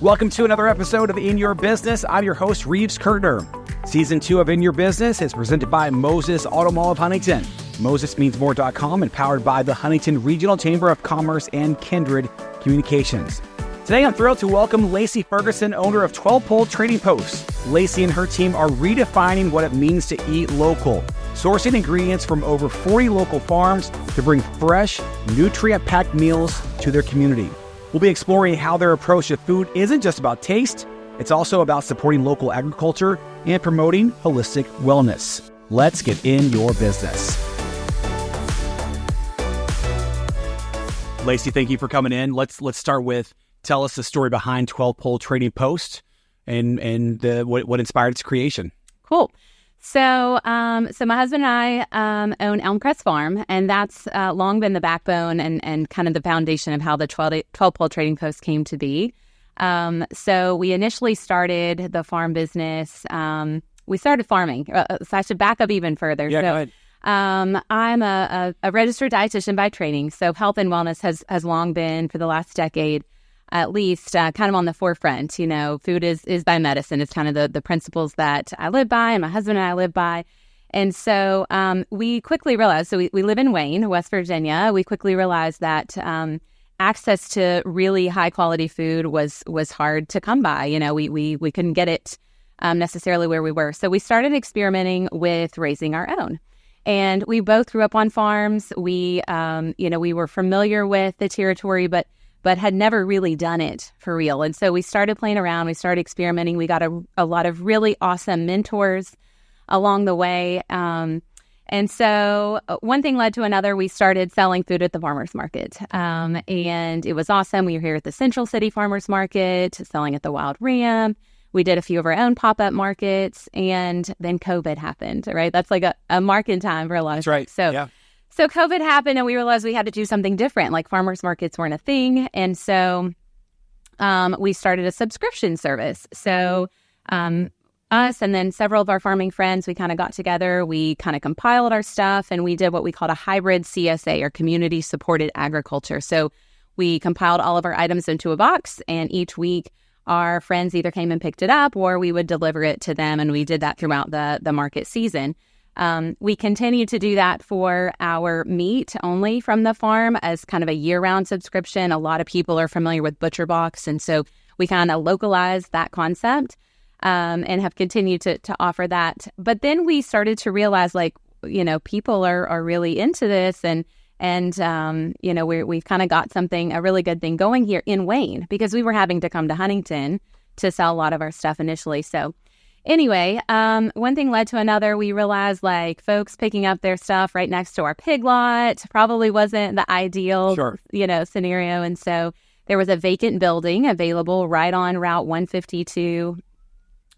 Welcome to another episode of In Your Business. I'm your host, Reeves Kurtner. Season 2 of In Your Business is presented by Moses Auto Mall of Huntington. MosesMeansMore.com and powered by the Huntington Regional Chamber of Commerce and Kindred Communications. Today, I'm thrilled to welcome Lacy Ferguson, owner of Twelvepole Trading Post. Lacy and her team are redefining what it means to eat local, sourcing ingredients from over 40 local farms to bring fresh, nutrient-packed meals to their community. We'll be exploring how their approach to food isn't just about taste, it's also about supporting local agriculture and promoting holistic wellness. Let's get in your business. Lacy, thank you for coming in. Let's start with, tell us the story behind Twelvepole Trading Post and what inspired its creation. Cool. So my husband and I own Elmcrest Farm, and that's long been the backbone and kind of the foundation of how the Twelvepole Trading Post came to be. So we initially started the farm business. We started farming. So I should back up even further. Yeah, so, go ahead. I'm a registered dietitian by training. So health and wellness has long been, for the last decade, at least kind of on the forefront. You know, food is by medicine. It's kind of the principles that I live by and my husband and I live by. And so we quickly realized, so we live in Wayne, West Virginia. We quickly realized that access to really high quality food was hard to come by. You know, we couldn't get it necessarily where we were. So we started experimenting with raising our own. And we both grew up on farms. We were familiar with the territory, but had never really done it for real. And so we started playing around. We started experimenting. We got a lot of really awesome mentors along the way. And so one thing led to another. We started selling food at the farmers market. And it was awesome. We were here at the Central City Farmers Market, selling at the Wild Ram. We did a few of our own pop-up markets. And then COVID happened, right? That's like a mark in time for a lot of That's things. right. So COVID happened and we realized we had to do something different. Like farmers markets weren't a thing. And so we started a subscription service. So us and then several of our farming friends, we kind of got together, we kind of compiled our stuff and we did what we called a hybrid CSA, or community supported agriculture. So we compiled all of our items into a box, and each week our friends either came and picked it up or we would deliver it to them. And we did that throughout the market season. We continue to do that for our meat only from the farm as kind of a year-round subscription. A lot of people are familiar with ButcherBox, and so we kind of localized that concept and have continued to offer that. But then we started to realize, like, you know, people are really into this, and we've kind of got a really good thing going here in Wayne, because we were having to come to Huntington to sell a lot of our stuff initially. So anyway, one thing led to another. We realized, like, folks picking up their stuff right next to our pig lot probably wasn't the ideal, scenario. And so there was a vacant building available right on Route 152,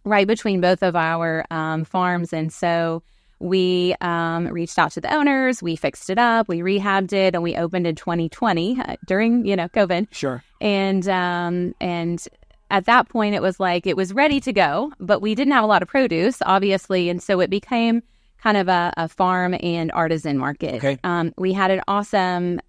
right between both of our farms. And so we reached out to the owners. We fixed it up. We rehabbed it, and we opened in 2020 during, COVID. Sure. And at that point, it was like it was ready to go, but we didn't have a lot of produce, obviously. And so it became kind of a farm and artisan market. Okay. We had an awesome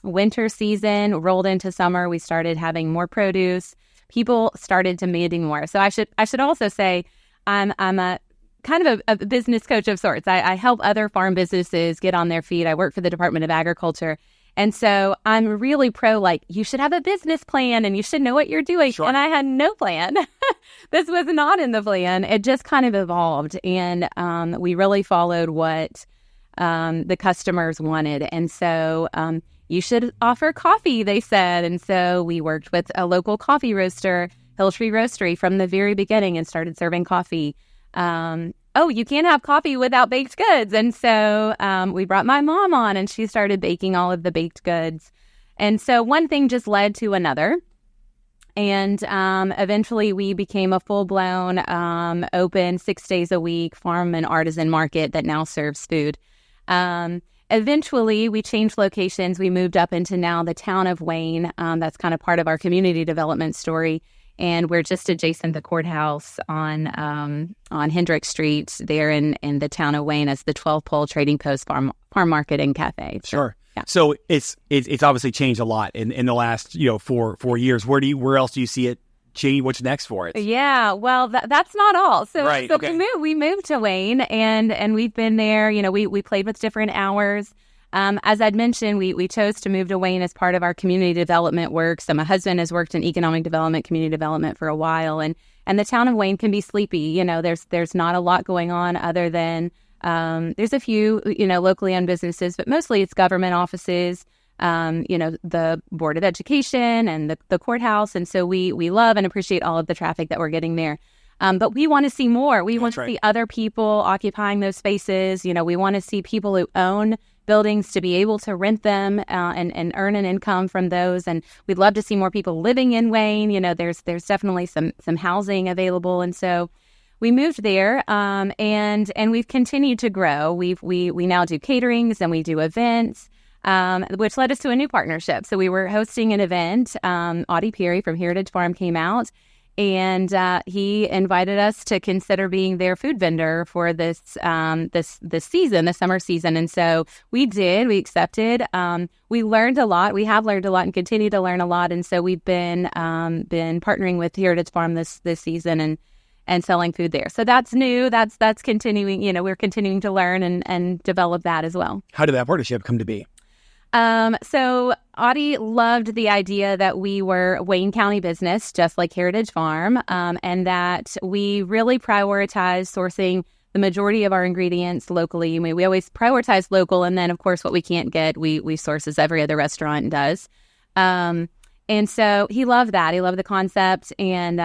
winter season, rolled into summer. We started having more produce. People started demanding more. So I should also say I'm a kind of a business coach of sorts. I help other farm businesses get on their feet. I work for the Department of Agriculture. And so I'm really pro, like, you should have a business plan and you should know what you're doing. Sure. And I had no plan. This was not in the plan. It just kind of evolved. And we really followed what the customers wanted. And so you should offer coffee, they said. And so we worked with a local coffee roaster, Hilltree Roastery, from the very beginning and started serving coffee. You can't have coffee without baked goods. And so we brought my mom on, and she started baking all of the baked goods. And so one thing just led to another. And eventually we became a full-blown, open 6 days a week farm and artisan market that now serves food. Eventually we changed locations. We moved up into now the town of Wayne. That's kind of part of our community development story. And we're just adjacent the courthouse on Hendrick Street there in the town of Wayne as the Twelvepole Trading Post farm market and cafe. Sure. Yeah. So it's obviously changed a lot in the last 4 years. Where else do you see it change? What's next for it? Yeah, well, that's not all. So, Right, so okay. we moved to Wayne, and we've been there. We played with different hours. As I'd mentioned, we chose to move to Wayne as part of our community development work. So my husband has worked in economic development, community development for a while, and the town of Wayne can be sleepy. There's not a lot going on other than there's a few locally owned businesses, but mostly it's government offices. The Board of Education and the courthouse. And so we love and appreciate all of the traffic that we're getting there. But we want to see more. We want to see other people occupying those spaces. We want to see people who own buildings to be able to rent them and earn an income from those. And we'd love to see more people living in Wayne. There's definitely some housing available. And so we moved there, and we've continued to grow. We now do caterings and we do events. Which led us to a new partnership. So we were hosting an event. Audie Perry from Heritage Farm came out, and he invited us to consider being their food vendor for this season, the summer season. And so we did. We accepted. We learned a lot. We have learned a lot and continue to learn a lot. And so we've been partnering with Heritage Farm this season and selling food there. So that's new. That's continuing. We're continuing to learn and develop that as well. How did that partnership come to be? So Audie loved the idea that we were Wayne County business, just like Heritage Farm, and that we really prioritize sourcing the majority of our ingredients locally. We always prioritize local, and then, of course, what we can't get, we source as every other restaurant does. And so he loved that. He loved the concept and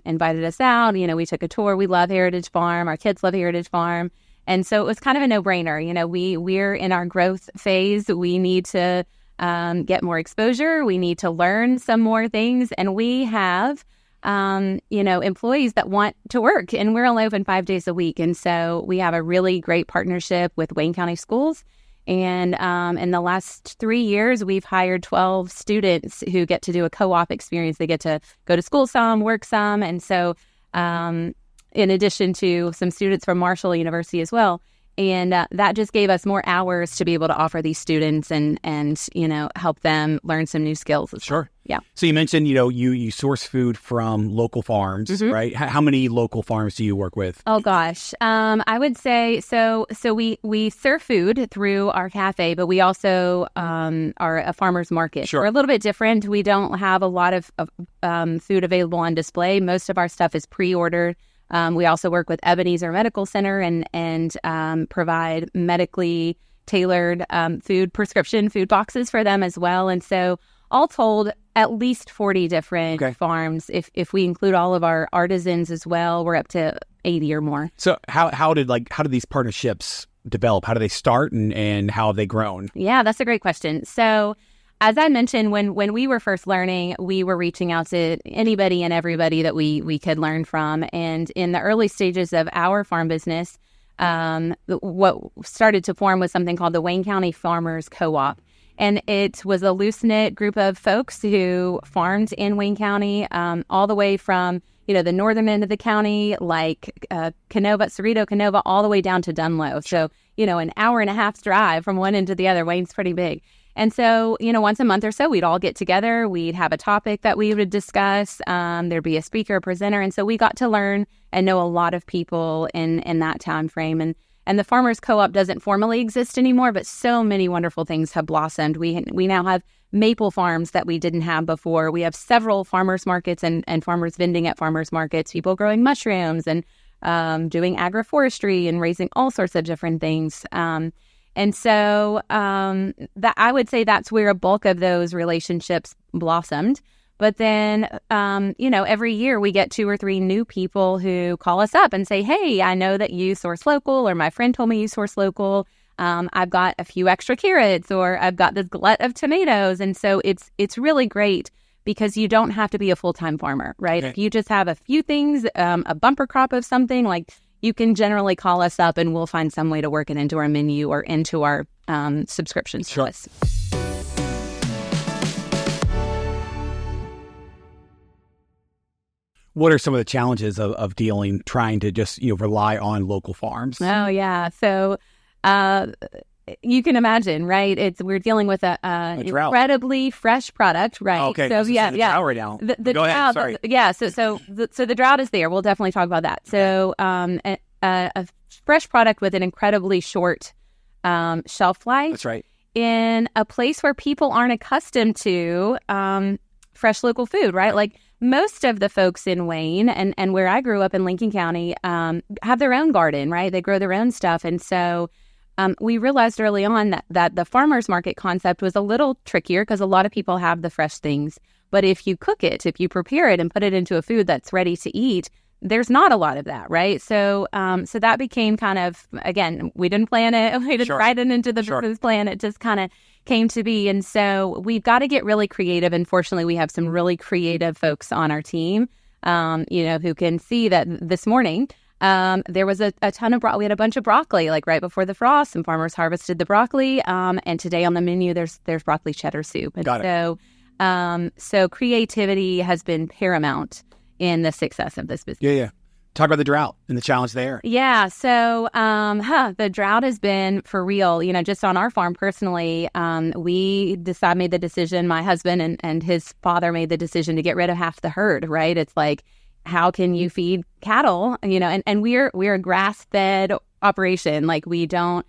invited us out. We took a tour. We love Heritage Farm. Our kids love Heritage Farm. And so it was kind of a no-brainer. We're in our growth phase. We need to get more exposure. We need to learn some more things. And we have, employees that want to work. And we're only open 5 days a week. And so we have a really great partnership with Wayne County Schools. And in the last 3 years, we've hired 12 students who get to do a co-op experience. They get to go to school some, work some. And so in addition to some students from Marshall University as well. And that just gave us more hours to be able to offer these students and help them learn some new skills. Sure. Yeah. So you mentioned, you source food from local farms, right? How many local farms do you work with? Oh, gosh. I would say, so we serve food through our cafe, but we also are a farmer's market. Sure. We're a little bit different. We don't have a lot of food available on display. Most of our stuff is pre-ordered. We also work with Ebenezer Medical Center and provide medically tailored prescription food boxes for them as well. And so all told, at least 40 different farms. If we include all of our artisans as well, we're up to 80 or more. So how did these partnerships develop? How do they start and how have they grown? Yeah, that's a great question. So as I mentioned, when we were first learning, we were reaching out to anybody and everybody that we could learn from. And in the early stages of our farm business, what started to form was something called the Wayne County Farmers Co-op. And it was a loose-knit group of folks who farmed in Wayne County, all the way from, the northern end of the county, like Canova, Cerrito, Canova, all the way down to Dunlow. So, an hour and a half's drive from one end to the other. Wayne's pretty big. And so, once a month or so, we'd all get together. We'd have a topic that we would discuss. There'd be a speaker, a presenter. And so we got to learn and know a lot of people in that time frame. And the Farmers Co-op doesn't formally exist anymore, but so many wonderful things have blossomed. We now have maple farms that we didn't have before. We have several farmers markets and farmers vending at farmers markets, people growing mushrooms and doing agroforestry and raising all sorts of different things. And so that I would say that's where a bulk of those relationships blossomed. But then, every year we get 2 or 3 new people who call us up and say, hey, I know that you source local, or my friend told me you source local. I've got a few extra carrots, or I've got this glut of tomatoes. And so it's really great because you don't have to be a full-time farmer, right? Okay. If you just have a few things, a bumper crop of something, like you can generally call us up and we'll find some way to work it into our menu or into our subscription service. Sure. What are some of the challenges of trying to just, rely on local farms? Oh, yeah. So you can imagine, right? We're dealing with a incredibly fresh product, right? Okay, so the drought right now. The Go ahead. drought, Sorry. So the drought is there. We'll definitely talk about that. So a fresh product with an incredibly short shelf life. That's right. In a place where people aren't accustomed to fresh local food, right? Like most of the folks in Wayne and where I grew up in Lincoln County have their own garden, right? They grow their own stuff. And so we realized early on that the farmer's market concept was a little trickier because a lot of people have the fresh things. But if you cook it, if you prepare it and put it into a food that's ready to eat, there's not a lot of that, right? So so that became kind of, again, we didn't plan it. We didn't write it into the business plan. It just kind of came to be. And so we've got to get really creative. And fortunately, we have some really creative folks on our team, who can see that this morning there was a ton of broccoli. We had a bunch of broccoli, like right before the frost. Some farmers harvested the broccoli. And today on the menu, there's broccoli cheddar soup. And Got it. So creativity has been paramount in the success of this business. Yeah. Talk about the drought and the challenge there. Yeah. So the drought has been for real. Just on our farm personally, we made the decision, my husband and his father made the decision to get rid of half the herd, right? It's like, how can you feed cattle? And we're a grass-fed operation. Like we don't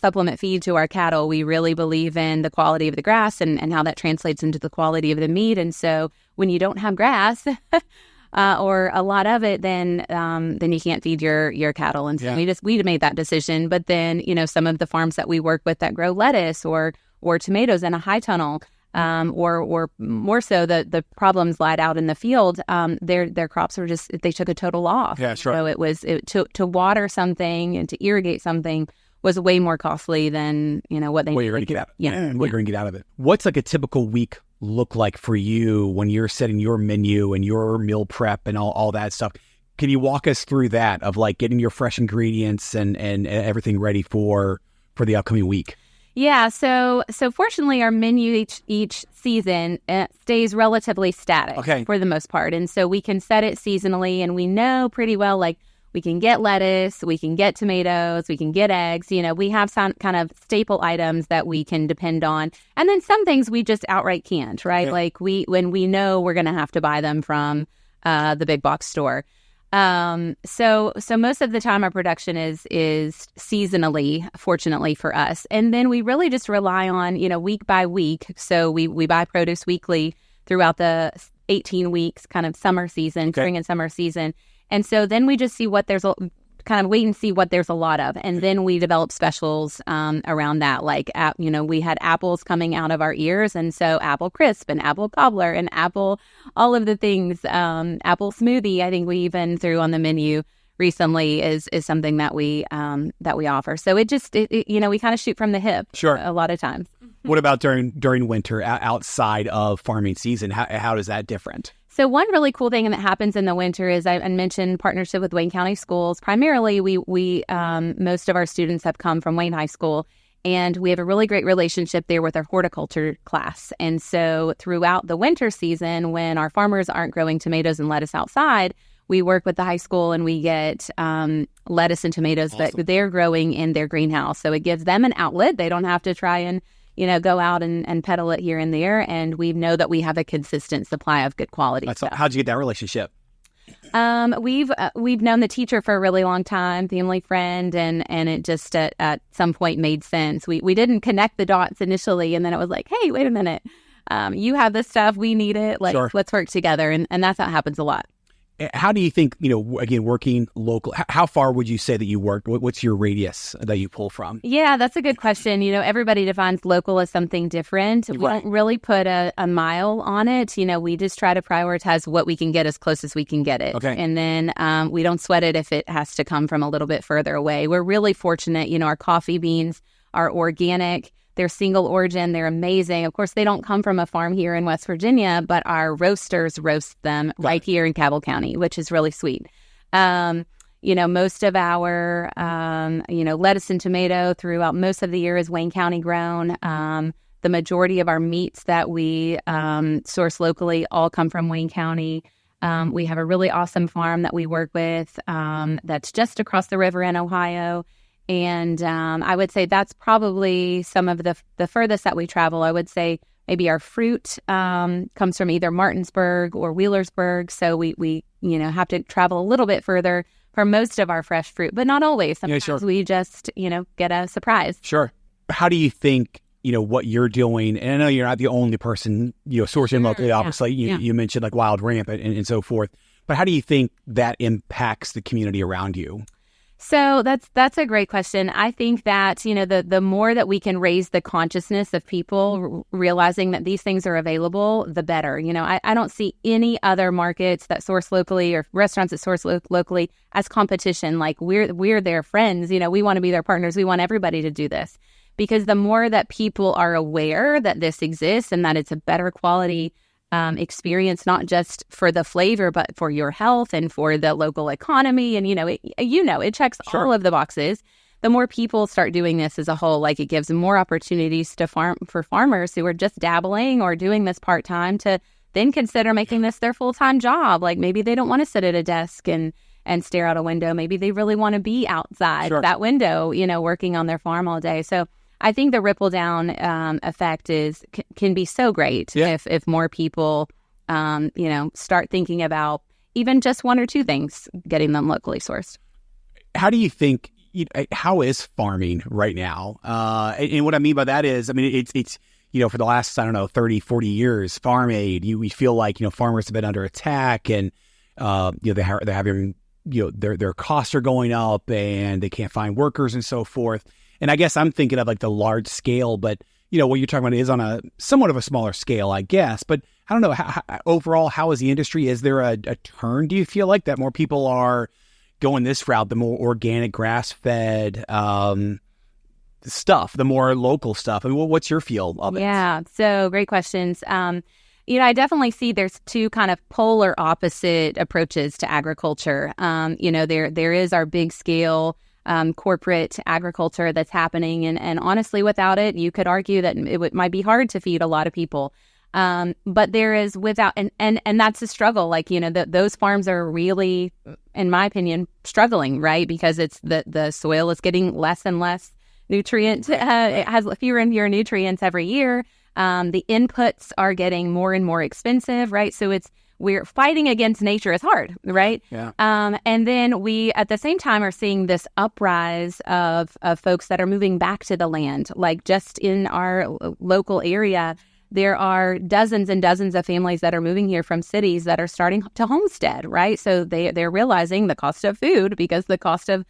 supplement feed to our cattle. We really believe in the quality of the grass and how that translates into the quality of the meat. And so when you don't have grass or a lot of it, then you can't feed your cattle. And so we made that decision. But then, some of the farms that we work with that grow lettuce or tomatoes in a high tunnel, or more so the problems lied out in the field, their crops were they took a total loss. Yeah, sure. So to water something and to irrigate something was way more costly than, what you're going to get out of it. And what you're going to get out of it. What's like a typical week look like for you when you're setting your menu and your meal prep and all that stuff? Can you walk us through that of like getting your fresh ingredients and everything ready for the upcoming week? Yeah, so fortunately, our menu each season stays relatively static for the most part. And so we can set it seasonally, and we know pretty well, like, we can get lettuce, we can get tomatoes, we can get eggs. We have some kind of staple items that we can depend on. And then some things we just outright can't, right? Like when we know we're going to have to buy them from the big box store. So most of the time our production is seasonally, fortunately for us. And then we really just rely on, week by week. So we buy produce weekly throughout the 18 weeks kind of summer season, spring and summer season. And so then we just see what there's kind of wait and see what there's a lot of. And then we develop specials around that. Like, we had apples coming out of our ears. And so apple crisp and apple cobbler and apple, all of the things, apple smoothie, I think we even threw on the menu recently is something that we offer. So we kind of shoot from the hip a lot of times. What about during winter outside of farming season? How is that different? So one really cool thing that happens in the winter is I mentioned partnership with Wayne County Schools. Primarily, we most of our students have come from Wayne High School, and we have a really great relationship there with our horticulture class. And so throughout the winter season, when our farmers aren't growing tomatoes and lettuce outside, we work with the high school and we get lettuce and tomatoes that they're growing in their greenhouse. So it gives them an outlet. They don't have to try and go out and peddle it here and there. And we know that we have a consistent supply of good quality stuff. How'd you get that relationship? We've known the teacher for a really long time, family friend, and it just at some point made sense. We didn't connect the dots initially, and then it was like, hey, wait a minute. You have this stuff, we need it. Let's work together. And that's how it happens a lot. How do you think, again, working local, how far would you say that you worked? What's your radius that you pull from? Yeah, that's a good question. Everybody defines local as something different. We don't really put a mile on it. We just try to prioritize what we can get as close as we can get it. Okay. And then we don't sweat it if it has to come from a little bit further away. We're really fortunate. Our coffee beans are organic. They're single origin. They're amazing. Of course, they don't come from a farm here in West Virginia, but our roasters roast them right here in Cabell County, which is really sweet. Most of our, lettuce and tomato throughout most of the year is Wayne County grown. The majority of our meats that we source locally all come from Wayne County. We have a really awesome farm that we work with that's just across the river in Ohio. And I would say that's probably some of the furthest that we travel. I would say maybe our fruit comes from either Martinsburg or Wheelersburg. So we have to travel a little bit further for most of our fresh fruit, but not always. Sometimes we just, get a surprise. Sure. How do you think, what you're doing, and I know you're not the only person, sourcing locally, obviously, you mentioned like Wild Rampant and so forth, but how do you think that impacts the community around you? So that's a great question. I think that, the more that we can raise the consciousness of people realizing that these things are available, the better. I don't see any other markets that source locally or restaurants that source locally as competition. Like we're their friends. We want to be their partners. We want everybody to do this, because the more that people are aware that this exists and that it's a better quality experience, not just for the flavor, but for your health and for the local economy. And, it checks all of the boxes. The more people start doing this as a whole, like it gives more opportunities for farmers who are just dabbling or doing this part-time to then consider making this their full-time job. Like maybe they don't want to sit at a desk and stare out a window. Maybe they really want to be outside that window, working on their farm all day. So I think the ripple down effect can be so great if more people, start thinking about even just one or two things, getting them locally sourced. How do you think? How is farming right now? And what I mean by that is, it's for the last 30, 40 years, farm aid. We feel like farmers have been under attack, and they're having their costs are going up, and they can't find workers and so forth. And I guess I'm thinking of like the large scale, but what you're talking about is on a somewhat of a smaller scale, I guess. But I don't know, overall, how is the industry? Is there a turn, do you feel like, that more people are going this route, the more organic, grass-fed stuff, the more local stuff? What's your feel of it? Yeah, so great questions. I definitely see there's two kind of polar opposite approaches to agriculture. There is our big scale corporate agriculture that's happening. And honestly, without it, you could argue that might be hard to feed a lot of people. But there is and that's a struggle. Like, those farms are really, in my opinion, struggling, right? Because it's the soil is getting less and less nutrient. It has fewer and fewer nutrients every year. The inputs are getting more and more expensive, right? So we're fighting against nature. It's hard, right? Yeah. And then we, at the same time, are seeing this uprise of folks that are moving back to the land. Like just in our local area, there are dozens and dozens of families that are moving here from cities that are starting to homestead, right? So they're realizing the cost of food, because the cost of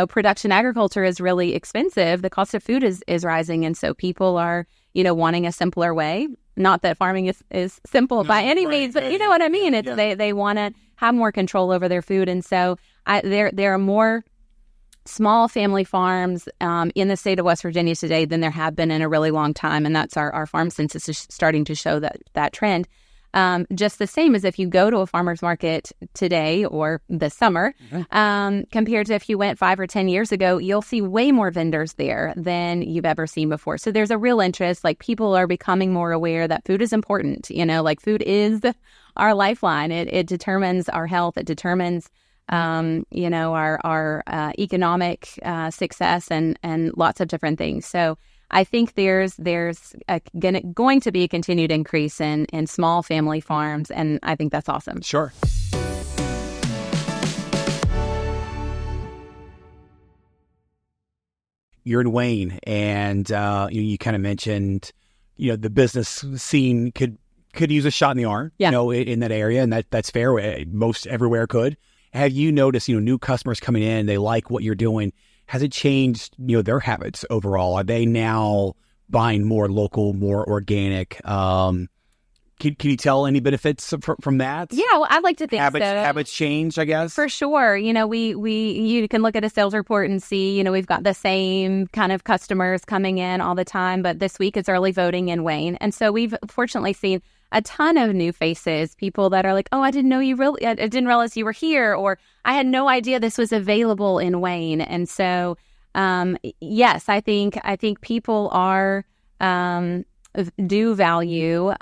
production agriculture is really expensive. The cost of food is rising. And so people are, wanting a simpler way. Not that farming is simple by any means, but you know what I mean? It's they want to have more control over their food. And so there are more small family farms in the state of West Virginia today than there have been in a really long time. And that's our farm census is starting to show that trend. Just the same as if you go to a farmer's market today or this summer, compared to if you went 5 or 10 years ago, you'll see way more vendors there than you've ever seen before. So there's a real interest. Like people are becoming more aware that food is important. Like food is our lifeline. It determines our health. It determines our economic success and lots of different things. So I think there's going to be a continued increase in small family farms, and I think that's awesome. Sure. You're in Wayne, and you kind of mentioned, the business scene could use a shot in the arm, in that area, and that's fair. Most everywhere could. Have you noticed, new customers coming in, they like what you're doing? Has it changed, their habits overall? Are they now buying more local, more organic? Can you tell any benefits from that? Yeah, well, I'd like to think so. Habits change, I guess? For sure. You can look at a sales report and see, we've got the same kind of customers coming in all the time, but this week it's early voting in Wayne. And so we've fortunately seen a ton of new faces, people that are like, oh, I didn't realize you were here, or I had no idea this was available in Wayne. And so, yes, I think people are, do value,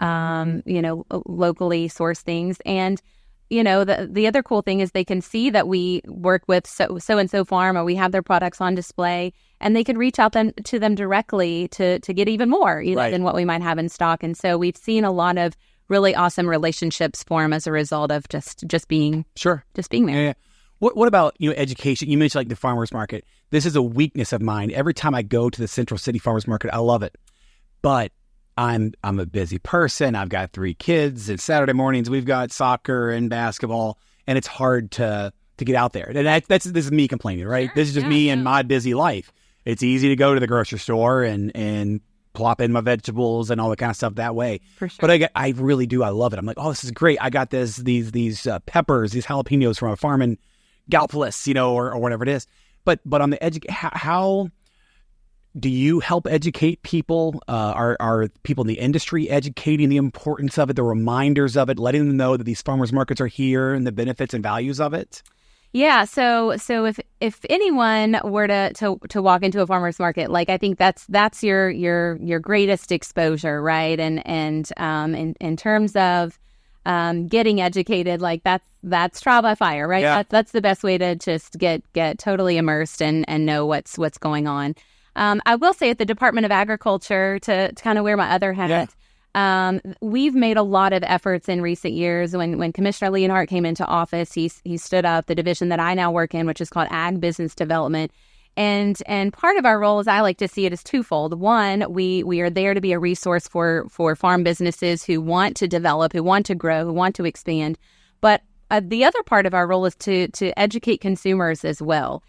locally sourced things. And the other cool thing is they can see that we work with so-and-so farm, or we have their products on display, and they can reach out to them directly to get even more than what we might have in stock. And so we've seen a lot of really awesome relationships form as a result of just being there. Yeah. What about education? You mentioned like the farmers market. This is a weakness of mine. Every time I go to the Central City Farmers Market, I love it, but I'm a busy person. I've got 3 kids, and Saturday mornings we've got soccer and basketball, and it's hard to get out there. And this is me complaining, right? Sure, this is just me and my busy life. It's easy to go to the grocery store and plop in my vegetables and all that kind of stuff that way. For sure. But I really do. I love it. I'm like, oh, this is great. I got these peppers, these jalapenos from a farm in Gallipolis, or whatever it is. But on the how do you help educate people? Are people in the industry educating the importance of it, the reminders of it, letting them know that these farmers markets are here and the benefits and values of it? Yeah. So if anyone were to walk into a farmer's market, like, I think that's your greatest exposure, right? And in terms of getting educated, like that's trial by fire, right? Yeah. That's the best way to just get totally immersed and know what's going on. I will say at the Department of Agriculture, to kind of wear my other hat, we've made a lot of efforts in recent years. When Commissioner Leonhardt came into office, he stood up the division that I now work in, which is called Ag Business Development. And part of our role, as I like to see it, is twofold. One, we are there to be a resource for farm businesses who want to develop, who want to grow, who want to expand. But the other part of our role is to educate consumers as well.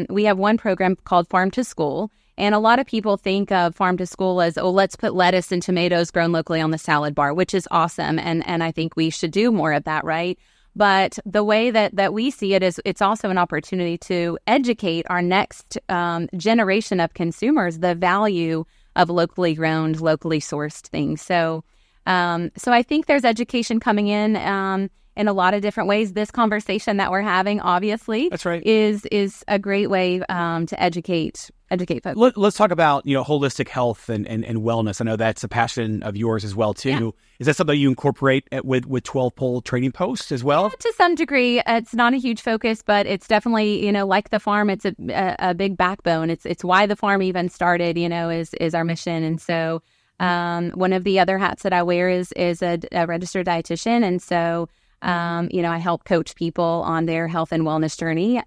We have one program called Farm to School. And a lot of people think of farm to school as, let's put lettuce and tomatoes grown locally on the salad bar, which is awesome. And I think we should do more of that, right? But the way that we see it is it's also an opportunity to educate our next generation of consumers the value of locally grown, locally sourced things. So I think there's education coming in a lot of different ways. This conversation that we're having, obviously, that's right, is a great way to educate folks. Let's talk about holistic health and wellness. I know that's a passion of yours as well too. Yeah. Is that something you incorporate with Twelvepole Trading Post as well? Yeah, to some degree. It's not a huge focus, but it's definitely like the farm. It's a big backbone. It's why the farm even started. Is our mission. And so one of the other hats that I wear is a registered dietitian, and so I help coach people on their health and wellness journey.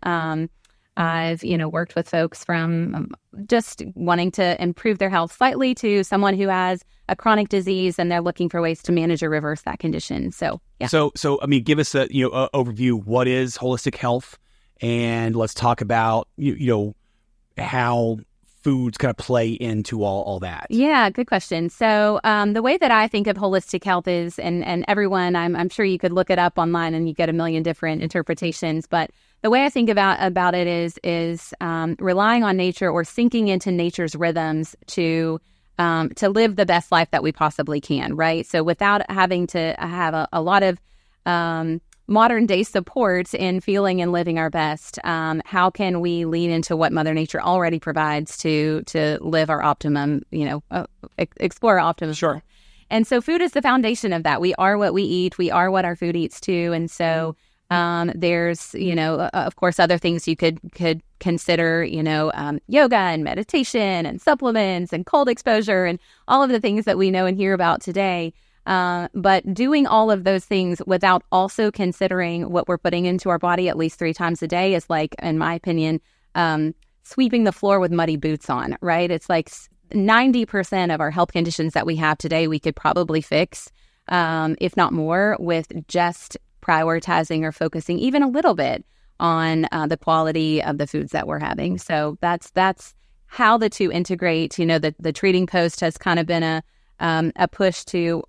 I've, worked with folks from just wanting to improve their health slightly to someone who has a chronic disease and they're looking for ways to manage or reverse that condition. So, yeah. So give us a overview. What is holistic health? And let's talk about, how foods kind of play into all that. Yeah, good question. So the way that I think of holistic health is, and everyone, I'm sure you could look it up online and you get a million different interpretations, but the way I think about it is relying on nature or sinking into nature's rhythms to live the best life that we possibly can, right? So without having to have a lot of modern day support in feeling and living our best, how can we lean into what Mother Nature already provides to live our optimum, explore our optimum? Sure. And so food is the foundation of that. We are what we eat. We are what our food eats too. And so there's, of course, other things you could consider, yoga and meditation and supplements and cold exposure and all of the things that we know and hear about today. But doing all of those things without also considering what we're putting into our body at least 3 times a day is like, in my opinion, sweeping the floor with muddy boots on, right? It's like 90% of our health conditions that we have today, we could probably fix, if not more, with just prioritizing or focusing even a little bit on the quality of the foods that we're having. So that's how the two integrate. The Trading Post has kind of been a push to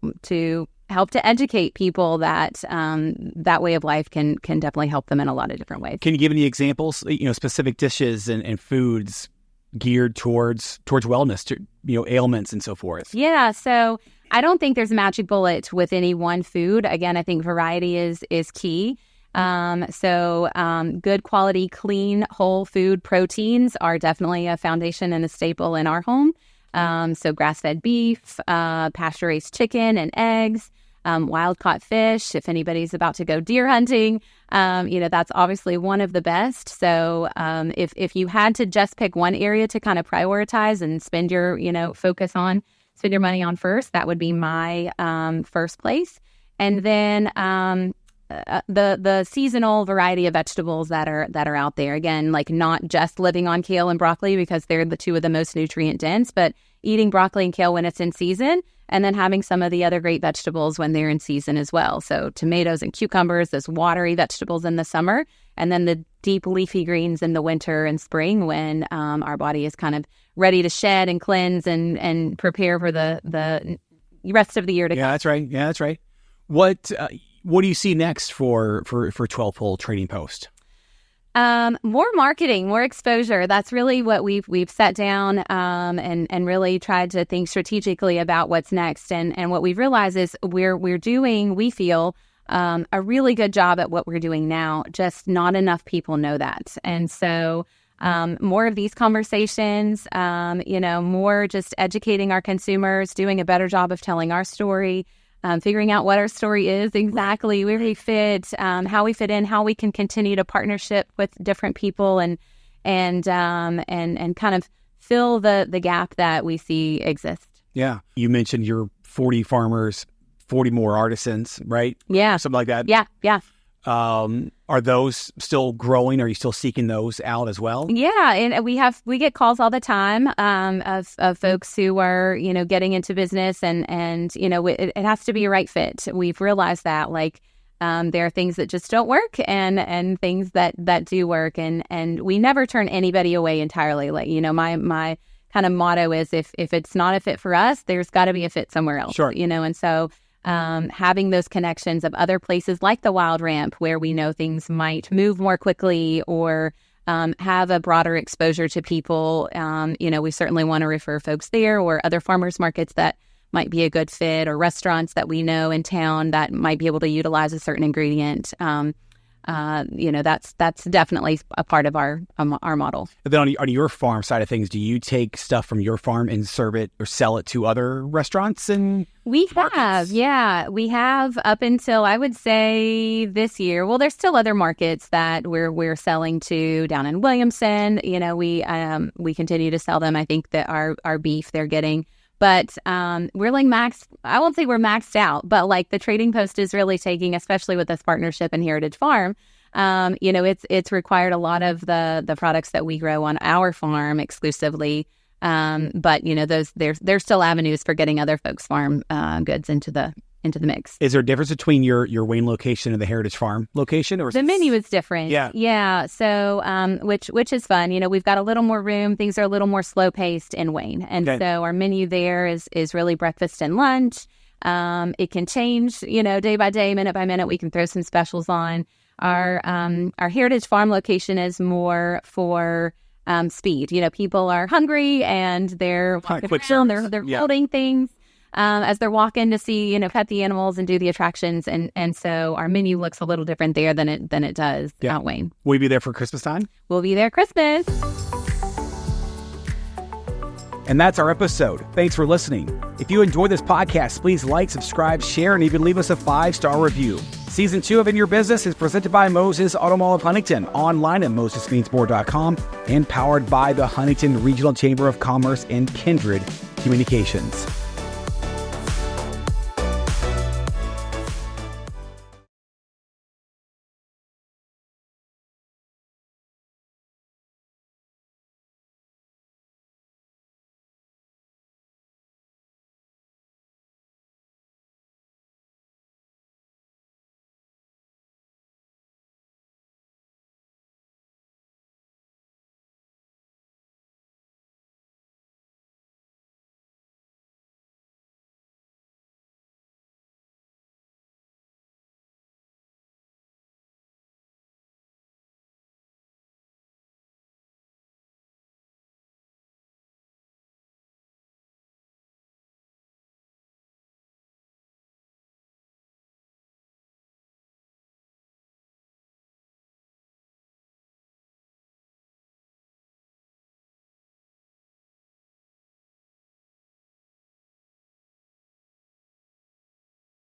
help to educate people that that way of life can definitely help them in a lot of different ways. Can you give any examples, specific dishes and foods geared towards wellness, ailments and so forth? Yeah, so I don't think there's a magic bullet with any one food. Again, I think variety is key. Good quality, clean, whole food proteins are definitely a foundation and a staple in our home. So grass-fed beef, pasture-raised chicken and eggs, wild caught fish. If anybody's about to go deer hunting, that's obviously one of the best. So if you had to just pick one area to kind of prioritize and spend your, spend your money on first, that would be my first place. And then the seasonal variety of vegetables that are out there. Again, like not just living on kale and broccoli because they're the two of the most nutrient dense, but eating broccoli and kale when it's in season, and then having some of the other great vegetables when they're in season as well. So tomatoes and cucumbers, those watery vegetables in the summer, and then the deep leafy greens in the winter and spring when our body is kind of ready to shed and cleanse and prepare for the rest of the year to come. Yeah, that's right. What do you see next for Twelvepole Trading Post? More marketing, more exposure. That's really what we've sat down and really tried to think strategically about what's next. And what we've realized is we're doing, we feel, a really good job at what we're doing now. Just not enough people know that. And so more of these conversations, more just educating our consumers, doing a better job of telling our story. Figuring out what our story is exactly, where we fit, how we fit in, how we can continue to partnership with different people and kind of fill the gap that we see exist. Yeah. You mentioned your 40 farmers, 40 more artisans, right? Yeah. Something like that. Yeah. Are those still growing? Are you still seeking those out as well? Yeah, and we get calls all the time of folks who are getting into business and it has to be a right fit. We've realized that there are things that just don't work and things that do work and we never turn anybody away entirely. My kind of motto is if it's not a fit for us, there's got to be a fit somewhere else. Sure. And so. Having those connections of other places like the Wild Ramp where we know things might move more quickly or have a broader exposure to people. We certainly want to refer folks there or other farmers markets that might be a good fit or restaurants that we know in town that might be able to utilize a certain ingredient. That's definitely a part of our model. And then on your farm side of things, do you take stuff from your farm and serve it or sell it to other restaurants and we markets? We have up until I would say this year. Well, there's still other markets that we're selling to down in Williamson. We continue to sell them. I think that our beef they're getting. But we're I won't say we're maxed out, but the Trading Post is really taking, especially with this partnership in Heritage Farm, it's required a lot of the products that we grow on our farm exclusively. But there's still avenues for getting other folks' farm goods into the mix. Is there a difference between your Wayne location and the Heritage Farm location, or the menu is different? Yeah. So which is fun. We've got a little more room. Things are a little more slow paced in Wayne, and so our menu there is really breakfast and lunch. It can change, day by day, minute by minute. We can throw some specials on. Our Heritage Farm location is more for speed. People are hungry and they're walking around. They're holding things. As they're walking to see, pet the animals and do the attractions. And so our menu looks a little different there than it does out Wayne. Will you be there for Christmas time? We'll be there Christmas. And that's our episode. Thanks for listening. If you enjoy this podcast, please like, subscribe, share, and even leave us a 5-star review. Season 2 of In Your Business is presented by Moses Auto Mall of Huntington, online at mosesmeansmore.com, and powered by the Huntington Regional Chamber of Commerce and Kindred Communications.